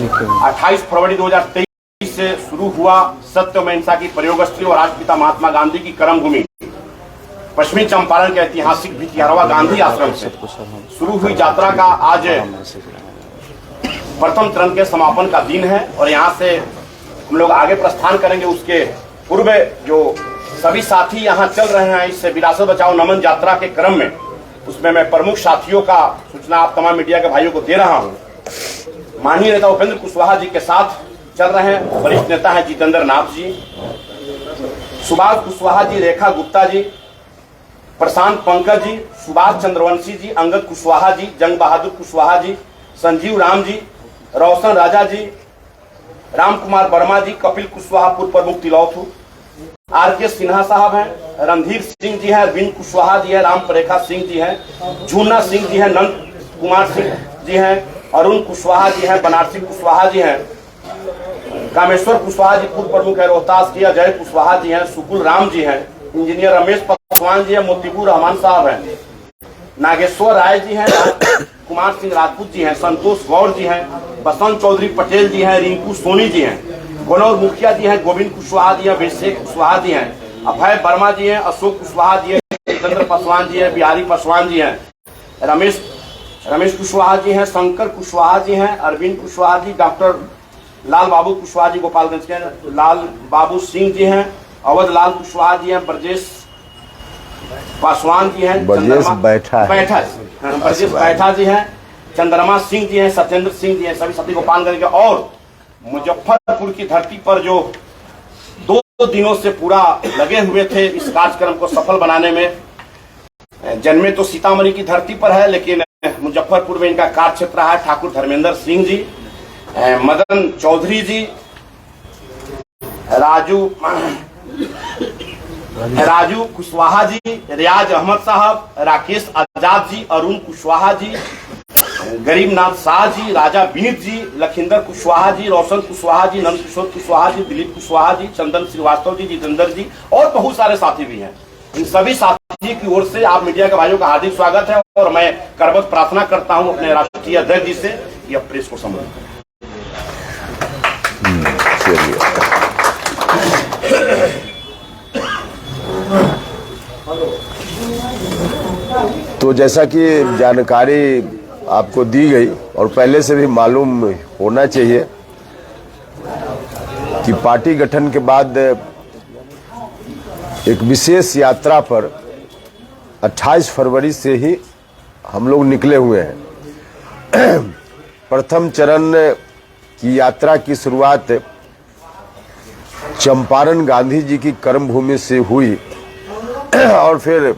28 फरवरी 2023 से शुरू हुआ सत्य में अहिंसा की प्रयोगस्थली और राष्ट्रपिता महात्मा गांधी की कर्मभूमि पश्चिमी चंपारण के ऐतिहासिक भितियारवा गांधी आश्रम से शुरू हुई यात्रा का आज प्रथम चरण के समापन का दिन है और यहाँ से हम लोग आगे प्रस्थान करेंगे। उसके पूर्व जो सभी साथी यहाँ चल रहे हैं इस विरासत बचाओ नमन यात्रा के क्रम में, उसमें मैं प्रमुख साथियों का सूचना आप तमाम मीडिया के भाइयों को दे रहा हूँ। माननीय नेता उपेंद्र कुशवाहा जी के साथ चल रहे हैं वरिष्ठ नेता हैं जितेंद्र नाथ जी, सुभाष कुशवाहा जी, रेखा गुप्ता जी, प्रशांत पंकज जी, सुभाष चंद्रवंशी जी, अंगद कुशवाहा जी, जंग बहादुर कुशवाहा जी, संजीव राम जी, रोशन राजा जी, राम कुमार वर्मा जी, कपिल कुशवाहा पूर्व प्रमुख तिलौथू, आर.के. सिन्हा साहब हैं, रणधीर सिंह जी हैं, अरविंद कुशवाहा जी हैं, राम परेखा सिंह जी हैं, झूना सिंह जी हैं, नंद कुमार सिंह जी हैं, अरुण कुशवाहा जी हैं, बनारसी कुशवाहा जी हैं, कामेश्वर कुशवाहा जी पूर्व प्रमुख है रोहतास की, अजय कुशवाहा जी हैं, सुकुल राम जी हैं, इंजीनियर रमेश पासवान जी हैं, मोतीपुर रहमान साहब हैं, नागेश्वर राय जी हैं, कुमार सिंह राजपूत जी हैं, संतोष गौर जी हैं, बसंत चौधरी पटेल जी हैं, रिंकू सोनी जी हैं, गनौर मुखिया जी हैं, गोविंद कुशवाहा जी हैं, अभिषेक कुशवाहा जी हैं, अभय वर्मा जी हैं, अशोक कुशवाहा जी हैं, जितेंद्र पासवान जी हैं, बिहारी पासवान जी हैं, रमेश कुशवाहा जी हैं, शंकर कुशवाहा जी हैं, अरविंद कुशवाहा जी, डॉक्टर लाल बाबू कुशवाहा जी गोपालगंज के, लाल बाबू सिंह जी हैं, अवध लाल कुशवाहा जी हैं, ब्रजेश पासवान जी हैं, ब्रजेश बैठा जी हैं, चंद्रमा सिंह जी हैं, सत्येंद्र सिंह जी हैं, सभी साथी गोपालगंज के। और मुजफ्फरपुर की धरती पर जो 2 दिनों से पूरा लगे हुए थे इस कार्यक्रम को सफल बनाने में, जन्मे तो सीतामढ़ी की धरती पर है लेकिन मुजफ्फरपुर में इनका कार्य क्षेत्र है, ठाकुर धर्मेंद्र सिंह जी, मदन चौधरी जी, राजू कुशवाहा जी, रियाज अहमद साहब, राकेश आजाद जी, अरुण कुशवाहा जी, गरीबनाथ शाह जी, राजा विनीत जी, लखिंदर कुशवाहा जी, रोशन कुशवाहा जी, नंद किशोर कुशवाहा जी, दिलीप कुशवाहा जी, चंदन श्रीवास्तव जी, जितेंद्र जी और बहुत सारे साथी भी हैं। इन सभी साथी की ओर से आप मीडिया के भाइयों का हार्दिक स्वागत है और मैं करबद्ध प्रार्थना करता हूं अपने राष्ट्रीय अध्यक्ष जी से यह प्रेस को संबोधित करें। तो जैसा कि जानकारी आपको दी गई और पहले से भी मालूम होना चाहिए कि पार्टी गठन के बाद एक विशेष यात्रा पर 28 फरवरी से ही हम लोग निकले हुए हैं। प्रथम चरण की यात्रा की शुरुआत चंपारण गांधी जी की कर्मभूमि से हुई और फिर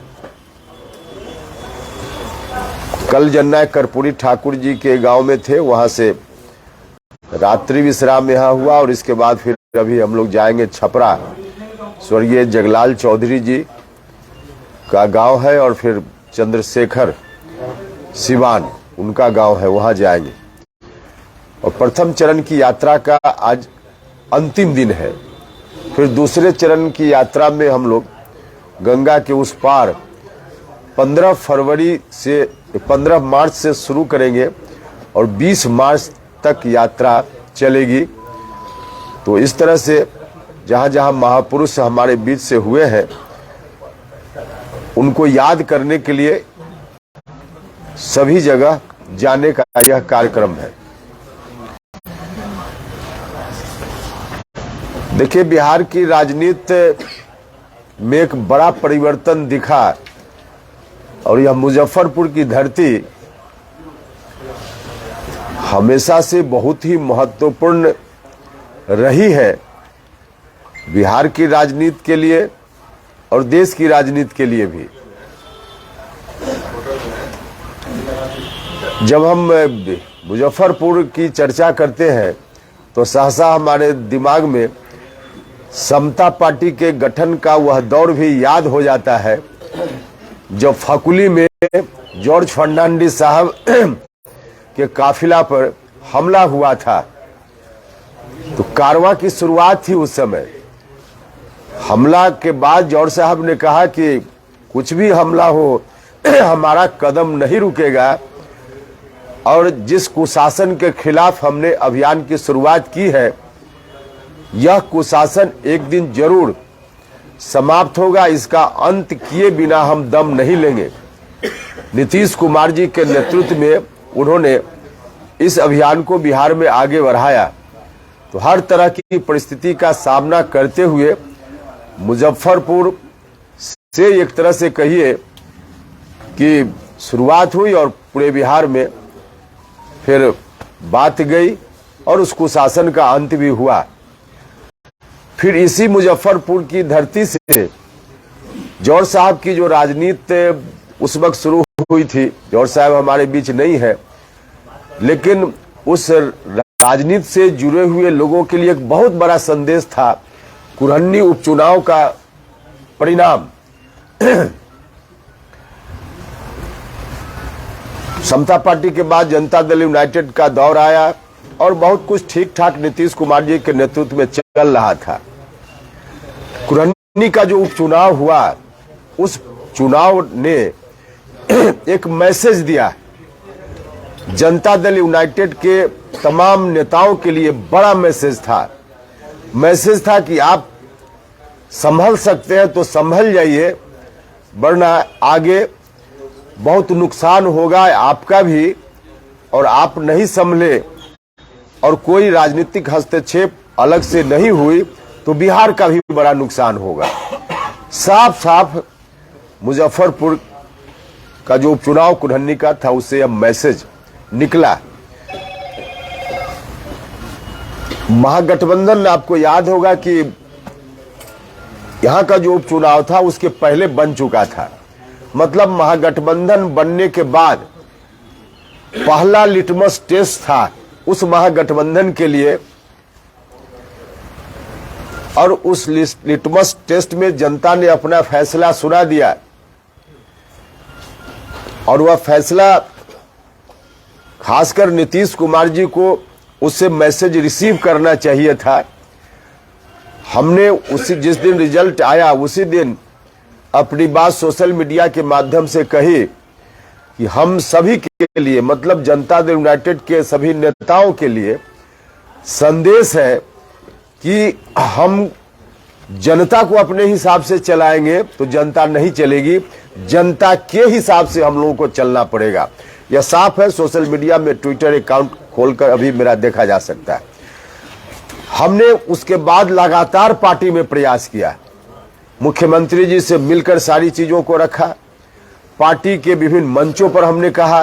कल जननायक कर्पूरी ठाकुर जी के गांव में थे, वहां से रात्रि विश्राम यहाँ हुआ और इसके बाद फिर अभी हम लोग जाएंगे छपरा, स्वर्गीय जगलाल चौधरी जी का गांव है और फिर चंद्रशेखर सिवान उनका गांव है, वहां जाएंगे। और प्रथम चरण की यात्रा का आज अंतिम दिन है। फिर दूसरे चरण की यात्रा में हम लोग गंगा के उस पार 15 मार्च से शुरू करेंगे और 20 मार्च तक यात्रा चलेगी। तो इस तरह से जहां जहां महापुरुष हमारे बीच से हुए हैं उनको याद करने के लिए सभी जगह जाने का यह कार्यक्रम है। देखिए, बिहार की राजनीति में एक बड़ा परिवर्तन दिखा और यह मुजफ्फरपुर की धरती हमेशा से बहुत ही महत्वपूर्ण रही है बिहार की राजनीति के लिए और देश की राजनीति के लिए भी। जब हम मुजफ्फरपुर की चर्चा करते हैं तो सहसा हमारे दिमाग में समता पार्टी के गठन का वह दौर भी याद हो जाता है जब फकुली में जॉर्ज फर्नांडिस साहब के काफिला पर हमला हुआ था। तो कारवां की शुरुआत थी उस समय। हमला के बाद जॉर्ज साहब ने कहा कि कुछ भी हमला हो हमारा कदम नहीं रुकेगा और जिस कुशासन के खिलाफ हमने अभियान की शुरुआत की है, यह कुशासन एक दिन जरूर समाप्त होगा। इसका अंत किए बिना हम दम नहीं लेंगे। नीतीश कुमार जी के नेतृत्व में उन्होंने इस अभियान को बिहार में आगे बढ़ाया, तो हर तरह की परिस्थिति का सामना करते हुए मुजफ्फरपुर से एक तरह से कहिए कि शुरुआत हुई और पूरे बिहार में फिर बात गई और उस कुशासन का अंत भी हुआ। फिर इसी मुजफ्फरपुर की धरती से जौहर साहब की जो राजनीति उस वक्त शुरू हुई थी, जौहर साहब हमारे बीच नहीं है, लेकिन उस राजनीति से जुड़े हुए लोगों के लिए एक बहुत बड़ा संदेश था कुरहन्नी उपचुनाव का परिणाम। समता पार्टी के बाद जनता दल यूनाइटेड का दौर आया और बहुत कुछ ठीक ठाक नीतीश कुमार जी के नेतृत्व में चल रहा था। कुरहन्नी का जो उपचुनाव हुआ, उस चुनाव ने एक मैसेज दिया जनता दल यूनाइटेड के तमाम नेताओं के लिए। बड़ा मैसेज था कि आप संभल सकते हैं तो संभल जाइए, वरना आगे बहुत नुकसान होगा आपका भी, और आप नहीं संभले और कोई राजनीतिक हस्तक्षेप अलग से नहीं हुई तो बिहार का भी बड़ा नुकसान होगा। साफ साफ मुजफ्फरपुर का जो उपचुनाव कुरहन्नी का था, उससे यह मैसेज निकला। महागठबंधन, आपको याद होगा कि यहां का जो उपचुनाव था उसके पहले बन चुका था। मतलब महागठबंधन बनने के बाद पहला लिटमस टेस्ट था उस महागठबंधन के लिए, और उस लिटमस टेस्ट में जनता ने अपना फैसला सुना दिया। और वह फैसला खासकर नीतीश कुमार जी को उससे मैसेज रिसीव करना चाहिए था। हमने उसी जिस दिन रिजल्ट आया उसी दिन अपनी बात सोशल मीडिया के माध्यम से कही कि हम सभी के लिए, मतलब जनता दल यूनाइटेड के सभी नेताओं के लिए संदेश है कि हम जनता को अपने हिसाब से चलाएंगे तो जनता नहीं चलेगी, जनता के हिसाब से हम लोगों को चलना पड़ेगा। यह साफ है, सोशल मीडिया में ट्विटर अकाउंट खोलकर अभी मेरा देखा जा सकता है। हमने उसके बाद लगातार पार्टी में प्रयास किया, मुख्यमंत्री जी से मिलकर सारी चीजों को रखा, पार्टी के विभिन्न मंचों पर हमने कहा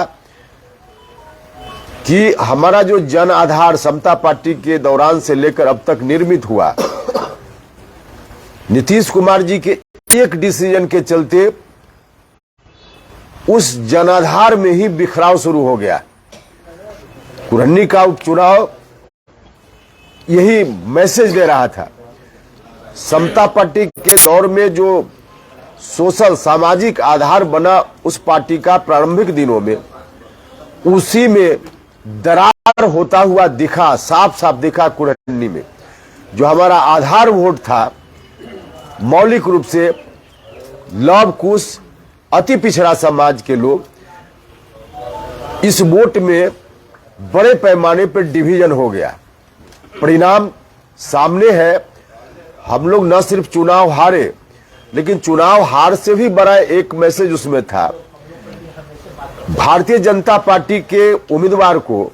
कि हमारा जो जन आधार समता पार्टी के दौरान से लेकर अब तक निर्मित हुआ, नीतीश कुमार जी के एक डिसीजन के चलते उस जनाधार में ही बिखराव शुरू हो गया। कुरहन्नी का उपचुनाव यही मैसेज दे रहा था। समता पार्टी के दौर में जो सोशल सामाजिक आधार बना उस पार्टी का प्रारंभिक दिनों में, उसी में दरार होता हुआ दिखा, साफ साफ दिखा। कुरहन्नी में जो हमारा आधार वोट था, मौलिक रूप से लव कुश अति पिछड़ा समाज के लोग, इस वोट में बड़े पैमाने पर डिवीजन हो गया। परिणाम सामने है। हम लोग न सिर्फ चुनाव हारे, लेकिन चुनाव हार से भी बड़ा एक मैसेज उसमें था। भारतीय जनता पार्टी के उम्मीदवार को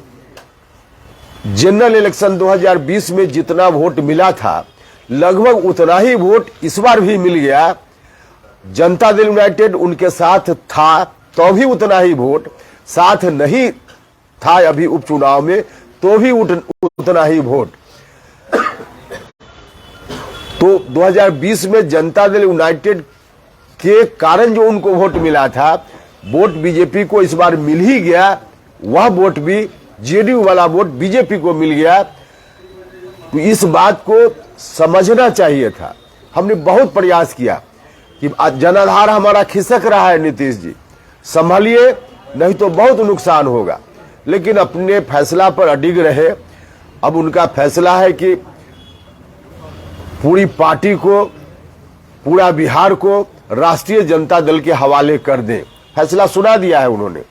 जनरल इलेक्शन 2020 में जितना वोट मिला था, लगभग उतना ही वोट इस बार भी मिल गया। जनता दल यूनाइटेड उनके साथ था तो भी उतना ही वोट, साथ नहीं था अभी उपचुनाव में तो भी उतना ही वोट। तो 2020 में जनता दल यूनाइटेड के कारण जो उनको वोट मिला था, वोट बीजेपी को इस बार मिल ही गया। वह वोट भी जेडीयू वाला वोट बीजेपी को मिल गया। तो इस बात को समझना चाहिए था। हमने बहुत प्रयास किया कि जनाधार हमारा खिसक रहा है, नीतीश जी संभालिए नहीं तो बहुत नुकसान होगा। लेकिन अपने फैसला पर अडिग रहे। अब उनका फैसला है कि पूरी पार्टी को, पूरा बिहार को राष्ट्रीय जनता दल के हवाले कर दें। फैसला सुना दिया है उन्होंने।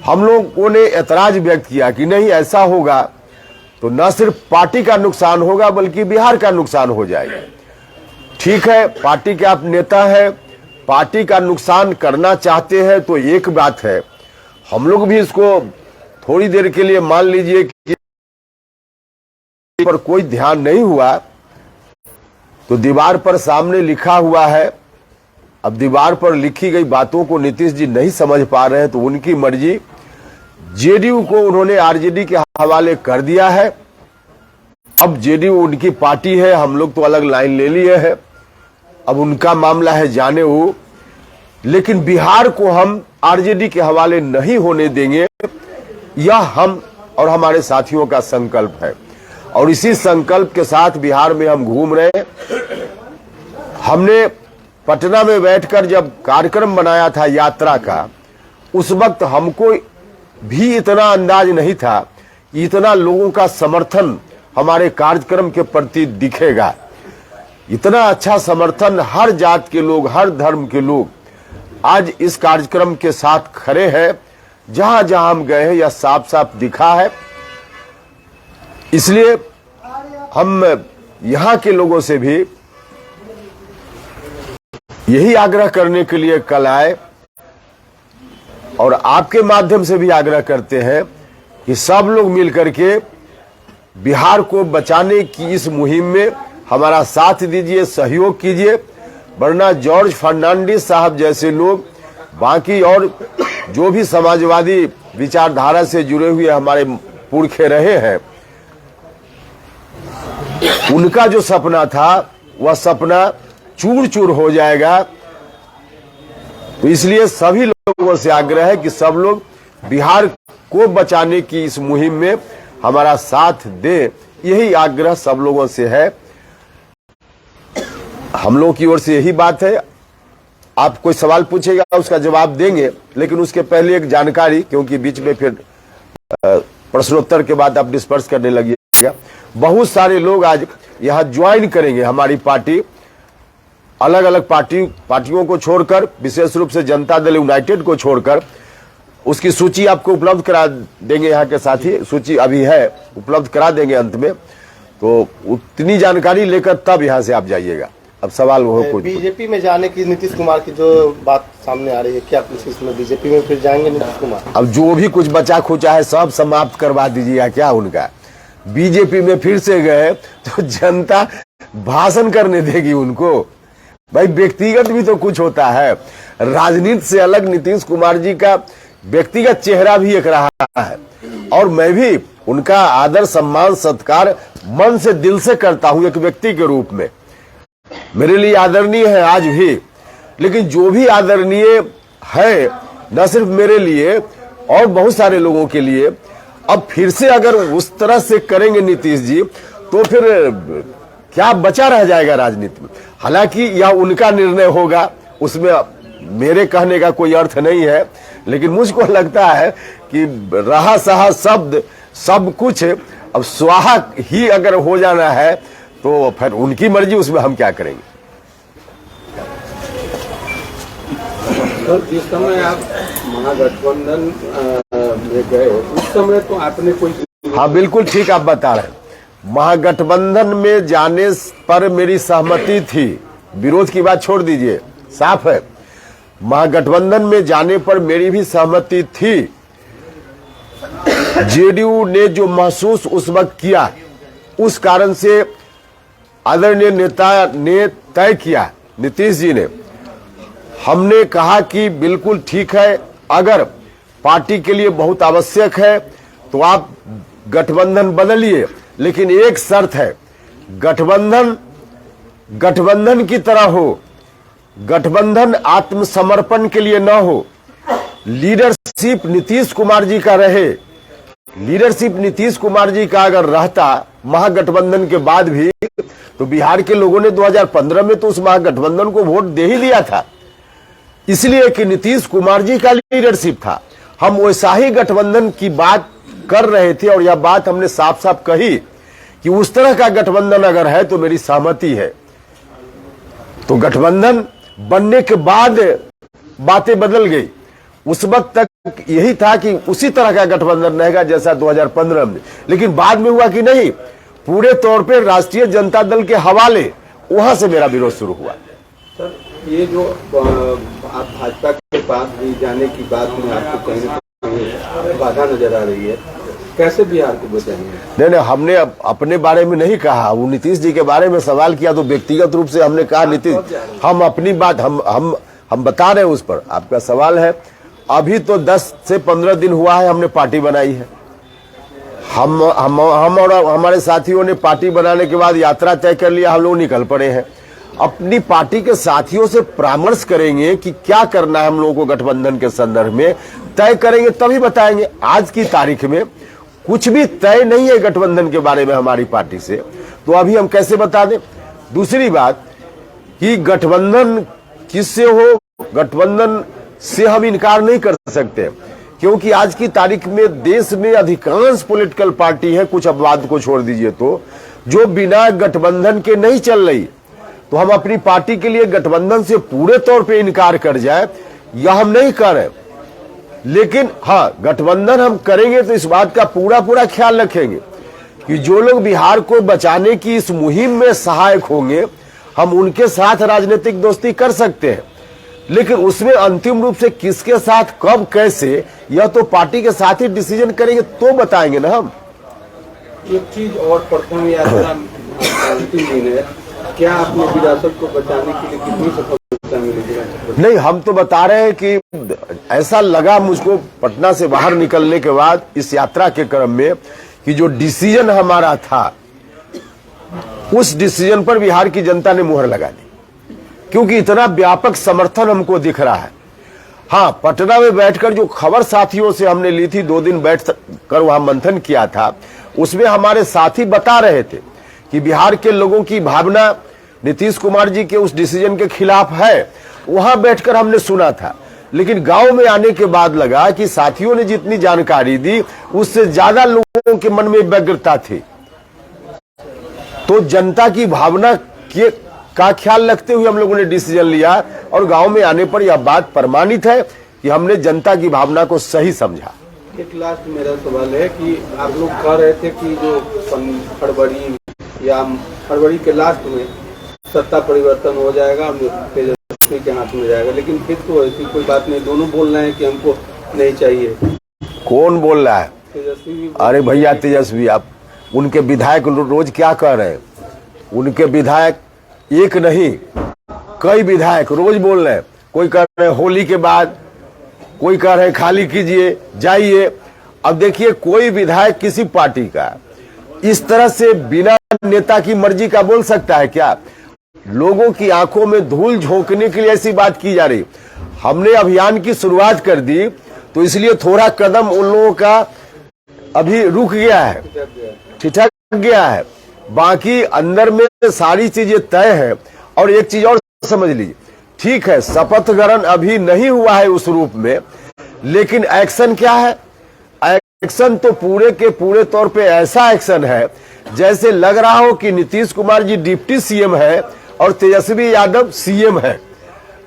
हम लोगों ने ऐतराज व्यक्त किया कि नहीं, ऐसा होगा तो न सिर्फ पार्टी का नुकसान होगा बल्कि बिहार का नुकसान हो जाएगा। ठीक है, पार्टी के आप नेता हैं, पार्टी का नुकसान करना चाहते हैं तो एक बात है, हम लोग भी इसको थोड़ी देर के लिए मान लीजिए कि पर कोई ध्यान नहीं हुआ तो दीवार पर सामने लिखा हुआ है। अब दीवार पर लिखी गई बातों को नीतीश जी नहीं समझ पा रहे हैं तो उनकी मर्जी। जेडीयू को उन्होंने आरजेडी के हवाले कर दिया है। अब जेडीयू उनकी पार्टी है, हम लोग तो अलग लाइन ले लिए हैं, अब उनका मामला है, जाने वो। लेकिन बिहार को हम आरजेडी के हवाले नहीं होने देंगे, यह हम और हमारे साथियों का संकल्प है और इसी संकल्प के साथ बिहार में हम घूम रहे हैं। हमने पटना में बैठकर जब कार्यक्रम बनाया था यात्रा का, उस वक्त हमको भी इतना अंदाज नहीं था कि इतना लोगों का समर्थन हमारे कार्यक्रम के प्रति दिखेगा। इतना अच्छा समर्थन, हर जात के लोग, हर धर्म के लोग आज इस कार्यक्रम के साथ खड़े हैं। जहां जहां हम गए हैं यह साफ साफ दिखा है। इसलिए हम यहां के लोगों से भी यही आग्रह करने के लिए कल आए और आपके माध्यम से भी आग्रह करते हैं कि सब लोग मिलकर के बिहार को बचाने की इस मुहिम में हमारा साथ दीजिए, सहयोग कीजिए। वरना जॉर्ज फर्नांडिस साहब जैसे लोग, बाकी और जो भी समाजवादी विचारधारा से जुड़े हुए हमारे पुरखे रहे हैं, उनका जो सपना था वह सपना चूर चूर हो जाएगा। तो इसलिए सभी लोगों से आग्रह है कि सब लोग बिहार को बचाने की इस मुहिम में हमारा साथ दें। यही आग्रह सब लोगों से है, हम लोगों की ओर से यही बात है। आप कोई सवाल पूछेगा उसका जवाब देंगे, लेकिन उसके पहले एक जानकारी, क्योंकि बीच में फिर प्रश्नोत्तर के बाद आप डिस्पर्स करने लगिएगा। बहुत सारे लोग आज यहां ज्वाइन करेंगे हमारी पार्टी, अलग अलग पार्टियों को छोड़कर, विशेष रूप से जनता दल यूनाइटेड को छोड़कर। उसकी सूची आपको उपलब्ध करा देंगे, यहाँ के साथी सूची अभी है, उपलब्ध करा देंगे अंत में। तो उतनी जानकारी लेकर तब यहाँ से आप जाइएगा। अब सवाल वो कुछ बीजेपी में जाने की नीतीश कुमार की जो बात सामने आ रही है, क्या कुछ इसमें बीजेपी में फिर जाएंगे नीतीश कुमार? अब जो भी कुछ बचा खुचा है सब समाप्त करवा दीजिएगा क्या उनका। बीजेपी में फिर से गए तो जनता भाषण करने देगी उनको। भाई व्यक्तिगत भी तो कुछ होता है, राजनीति से अलग नीतीश कुमार जी का व्यक्तिगत चेहरा भी एक रहा है और मैं भी उनका आदर सम्मान सत्कार मन से दिल से करता हूं एक व्यक्ति के रूप में। मेरे लिए आदरणीय है आज भी, लेकिन जो भी आदरणीय है न सिर्फ मेरे लिए और बहुत सारे लोगों के लिए, अब फिर से अगर उस तरह से करेंगे नीतीश जी तो फिर क्या बचा रह जाएगा राजनीति में। हालांकि यह उनका निर्णय होगा, उसमें मेरे कहने का कोई अर्थ नहीं है, लेकिन मुझको लगता है कि रहा सहा शब्द सब कुछ, अब स्वाहा ही अगर हो जाना है तो फिर उनकी मर्जी, उसमें हम क्या करेंगे। तो जिस समय आप महागठबंधन में गए उस समय तो आपने कोई, हाँ बिल्कुल ठीक आप बता रहे हैं। महागठबंधन में जाने पर मेरी सहमति थी, विरोध की बात छोड़ दीजिए, साफ है। महागठबंधन में जाने पर मेरी भी सहमति थी। जेडीयू ने जो महसूस उस वक्त किया, उस कारण से आदरणीय नेता ने तय किया, नीतीश जी ने, हमने कहा कि बिल्कुल ठीक है, अगर पार्टी के लिए बहुत आवश्यक है तो आप गठबंधन बदलिए, लेकिन एक शर्त है, गठबंधन की तरह हो, गठबंधन आत्मसमर्पण के लिए न हो, लीडरशिप नीतीश कुमार जी का रहे। लीडरशिप नीतीश कुमार जी का अगर रहता महागठबंधन के बाद भी, तो बिहार के लोगों ने 2015 में तो उस महागठबंधन को वोट दे ही दिया था, इसलिए कि नीतीश कुमार जी का लीडरशिप था। हम वैसा ही गठबंधन की बात कर रहे थे और यह बात हमने साफ साफ कही कि उस तरह का गठबंधन अगर है तो मेरी सहमति है। तो गठबंधन बनने के बाद बातें बदल गई। उस वक्त तक यही था कि उसी तरह का गठबंधन रहेगा जैसा 2015 में, लेकिन बाद में हुआ कि नहीं, पूरे तौर पे राष्ट्रीय जनता दल के हवाले वहां से मेरा विरोध शुरू हुआ। सर, ये जो आप भाजपा के पास भी जाने की बात में आपको कहीं ना कहीं बाधा नजर आ रही है, कैसे बिहार को बचाएंगे? नहीं, हमने अपने बारे में नहीं कहा, वो नीतीश जी के बारे में सवाल किया तो व्यक्तिगत रूप से हमने कहा नीतीश, हम अपनी बात हम बता रहे हैं उस पर। आपका सवाल है, अभी तो 10 से 15 दिन हुआ है हमने पार्टी बनाई है। हम और हमारे साथियों ने पार्टी बनाने के बाद यात्रा तय कर लिया, हम लोग निकल पड़े हैं। अपनी पार्टी के साथियों से परामर्श करेंगे कि क्या करना है हम लोगों को गठबंधन के संदर्भ में, तय करेंगे तभी बताएंगे। आज की तारीख में कुछ भी तय नहीं है गठबंधन के बारे में हमारी पार्टी से, तो अभी हम कैसे बता दें। दूसरी बात कि गठबंधन किससे हो, गठबंधन से हम इनकार नहीं कर सकते, क्योंकि आज की तारीख में देश में अधिकांश पॉलिटिकल पार्टी है, कुछ अपवाद को छोड़ दीजिए तो, जो बिना गठबंधन के नहीं चल रही। तो हम अपनी पार्टी के लिए गठबंधन से पूरे तौर पे इनकार कर जाए, यह हम नहीं कर रहे, लेकिन हाँ, गठबंधन हम करेंगे तो इस बात का पूरा ख्याल रखेंगे कि जो लोग बिहार को बचाने की इस मुहिम में सहायक होंगे, हम उनके साथ राजनीतिक दोस्ती कर सकते हैं, लेकिन उसमें अंतिम रूप से किसके साथ कब कैसे, यह तो पार्टी के साथ ही डिसीजन करेंगे तो बताएंगे ना हम। एक चीज और, प्रथम यात्रा अंतिम दिन है, क्या अपने विरासत को बचाने के लिए कितनी सफलता मिलेगी? नहीं, हम तो बता रहे हैं कि ऐसा लगा मुझको पटना से बाहर निकलने के बाद इस यात्रा के क्रम में कि जो डिसीजन हमारा था उस डिसीजन पर बिहार की जनता ने मुहर लगा दी, क्योंकि इतना व्यापक समर्थन हमको दिख रहा है। हाँ, पटना में बैठकर जो खबर साथियों से हमने ली थी, 2 दिन बैठ कर वहां मंथन किया था, उसमें हमारे साथी बता रहे थे कि बिहार के लोगों की भावना नीतीश कुमार जी के उस डिसीजन के खिलाफ है। वहां बैठकर हमने सुना था, लेकिन गांव में आने के बाद लगा कि साथियों ने जितनी जानकारी दी उससे ज्यादा लोगों के मन में व्यग्रता थी। तो जनता की भावना का ख्याल रखते हुए हम लोगों ने डिसीजन लिया, और गांव में आने पर यह बात प्रमाणित है कि हमने जनता की भावना को सही समझा। एक लास्ट मेरा सवाल है कि आप लोग कह रहे थे कि जो फरवरी के लास्ट में सत्ता परिवर्तन हो जाएगा और तेजस्वी के हाथ में जाएगा, लेकिन फिर तो ऐसी कोई बात नहीं, दोनों बोल रहे हैं कि हमको नहीं चाहिए। कौन बोल रहा है? तेजस्वी। अरे भैया, तेजस्वी, आप उनके विधायक रोज क्या कह रहे हैं? उनके विधायक एक नहीं, कई विधायक रोज बोल रहे हैं। कोई कह रहे हैं होली के बाद, कोई कह रहे हैं खाली कीजिए जाइए। अब देखिए, कोई विधायक किसी पार्टी का इस तरह से बिना नेता की मर्जी का बोल सकता है क्या? लोगों की आंखों में धूल झोंकने के लिए ऐसी बात की जा रही। हमने अभियान की शुरुआत कर दी, तो इसलिए थोड़ा कदम उन लोगों का अभी रुक गया है, ठिठक गया है। बाकी अंदर में सारी चीजें तय है। और एक चीज और समझ लीजिए, ठीक है, शपथ ग्रहण अभी नहीं हुआ है उस रूप में, लेकिन एक्शन क्या है? एक्शन तो पूरे के पूरे तौर पे ऐसा एक्शन है जैसे लग रहा हो कि नीतीश कुमार जी डिप्टी सीएम है और तेजस्वी यादव सीएम है।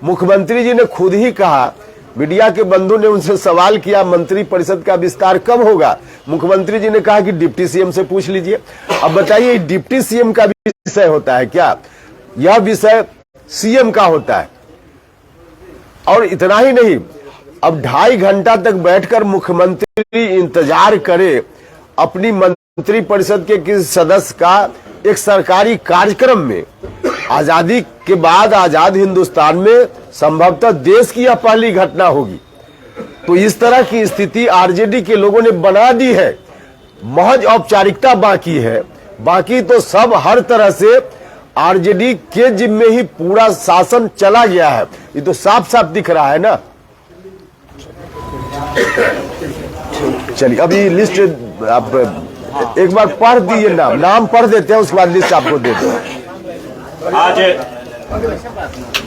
मुख्यमंत्री जी ने खुद ही कहा, मीडिया के बंधु ने उनसे सवाल किया मंत्री परिषद का विस्तार कब होगा, मुख्यमंत्री जी ने कहा कि डिप्टी सीएम से पूछ लीजिए। अब बताइए, डिप्टी सीएम का विषय होता है क्या? यह विषय सीएम का होता है। और इतना ही नहीं, अब 2.5 घंटा तक बैठकर मुख्यमंत्री इंतजार करे अपनी मंत्री परिषद के किसी सदस्य का एक सरकारी कार्यक्रम में। आजादी के बाद आजाद हिंदुस्तान में संभवतः देश की यह पहली घटना होगी। तो इस तरह की स्थिति आरजेडी के लोगों ने बना दी है। महज औपचारिकता बाकी है, बाकी तो सब हर तरह से आरजेडी के जिम्मे ही पूरा शासन चला गया है। ये तो साफ साफ दिख रहा है ना। चलिए, अभी लिस्ट आप एक बार पढ़ दीजिए, नाम पढ़ देते हैं, उसके बाद लिस्ट आपको दे दो। आज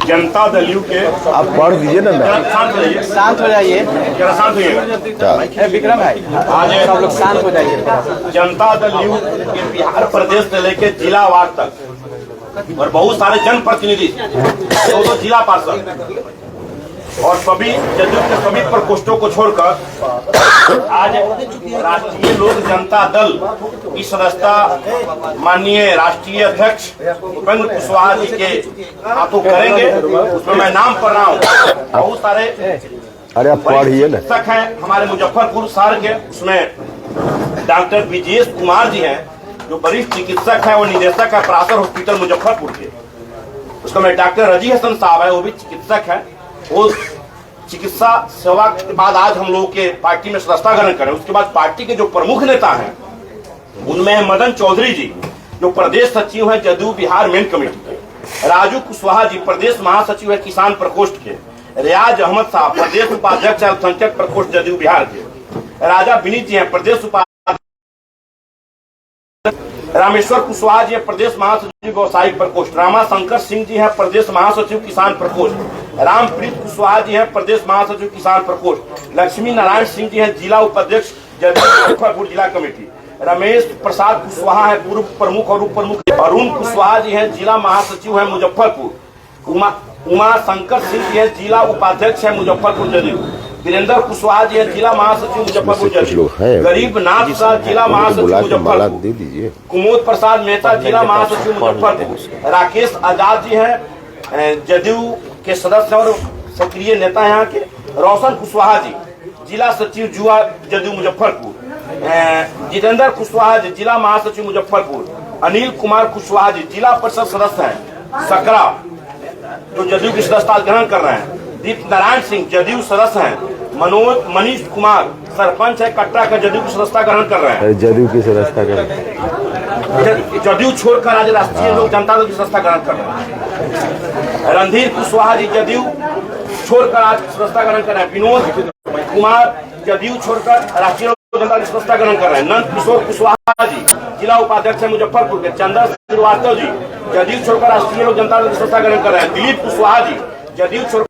जनता दल यू के, आप पढ़ दीजिए ना। शांत हो जाइए, जरा शांत होइएगा। विक्रम भाई, आज सब लोग शांत हो जाइए। जनता दल यू के बिहार प्रदेश से लेकर जिलावार तक और बहुत सारे जनप्रतिनिधि, 2 जिला पार्षद और सभी जदयू के सभी प्रकोष्ठों को छोड़कर आज राष्ट्रीय लोक जनता दल की सदस्यता माननीय राष्ट्रीय अध्यक्ष उपेंद्र कुशवाहा जी के हाथों करेंगे। उसमें मैं नाम पढ़ रहा हूँ। बहुत सारे अरे आप पढ़िए ना। चिकित्सक हैं हमारे मुजफ्फरपुर शहर के, उसमें डॉक्टर विजेश कुमार जी हैं जो वरिष्ठ चिकित्सक हैं, वो निदेशक है पराशर हॉस्पिटल मुजफ्फरपुर के। उसका मैं डॉक्टर रजी हसन साहब है, वो भी चिकित्सक है। वो चिकित्सा सेवा के बाद आज हम लोगों के पार्टी में सदस्यता ग्रहण करें। उसके बाद पार्टी के जो प्रमुख नेता हैं उनमें मदन चौधरी जी जो प्रदेश सचिव हैं जदयू बिहार मेन कमेटी के, राजू कुशवाहा जी प्रदेश महासचिव है किसान प्रकोष्ठ के, रियाज अहमद साहब प्रदेश उपाध्यक्ष अल्पसंख्यक प्रकोष्ठ जदयू बिहार के, राजा विनीत जी हैं प्रदेश उपाध्यक्ष, रामेश्वर कुशवाहा जी प्रदेश महासचिव व्यवसायिक प्रकोष्ठ, रामा शंकर सिंह जी हैं प्रदेश महासचिव किसान प्रकोष्ठ, रामप्रीत कुशवाहा जी हैं प्रदेश महासचिव किसान प्रकोष्ठ, लक्ष्मी नारायण सिंह जी हैं जिला उपाध्यक्ष जदयू मुजफ्फरपुर जिला कमेटी, रमेश प्रसाद कुशवाहा है पूर्व प्रमुख और उप प्रमुख, अरुण कुशवाहा जी हैं जिला महासचिव है मुजफ्फरपुर, उमा शंकर सिंह जी है जिला उपाध्यक्ष है मुजफ्फरपुर जदयू, वीरेंद्र कुशवाहा जी है जिला महासचिव मुजफ्फरपुर जदयू, गरीब नाथ शाह जिला महासचिव मुजफ्फरपुर, कुमोद प्रसाद मेहता जिला महासचिव मुजफ्फरपुर, राकेश आजाद जी हैं जदयू के सदस्य और सक्रिय नेता यहाँ के, रोशन कुशवाहा जी जिला सचिव जुआ जदयू मुजफ्फरपुर, जितेंद्र कुशवाहा जी जिला महासचिव मुजफ्फरपुर, अनिल कुमार कुशवाहा जी जिला परिषद सदस्य हैं सकरा जो जदयू की सदस्यता ग्रहण कर रहे हैं, दीप नारायण सिंह जदयू सदस्य हैं, मनीष कुमार सरपंच है कटरा का जदयू की सदस्यता ग्रहण कर रहे हैं। जदयू की सदस्यता जदयू छोड़कर आज राष्ट्रीय लोक जनता दल की सदस्यता ग्रहण कर रहे हैं। रणधीर कुशवाहा जी जदयू छोड़कर आज सदस्यता ग्रहण कर रहे हैं। विनोद कुमार जदयू छोड़कर राष्ट्रीय लोक जनता दल की सदस्यता ग्रहण कर रहे हैं। नंद किशोर कुशवाहा जी जिला उपाध्यक्ष है मुजफ्फरपुर के, चंद्र श्रीवास्तव जी जदयू छोड़कर राष्ट्रीय लोक जनता दल की सदस्यता ग्रहण कर रहे हैं। दिलीप कुशवाहा जी जदयू छोड़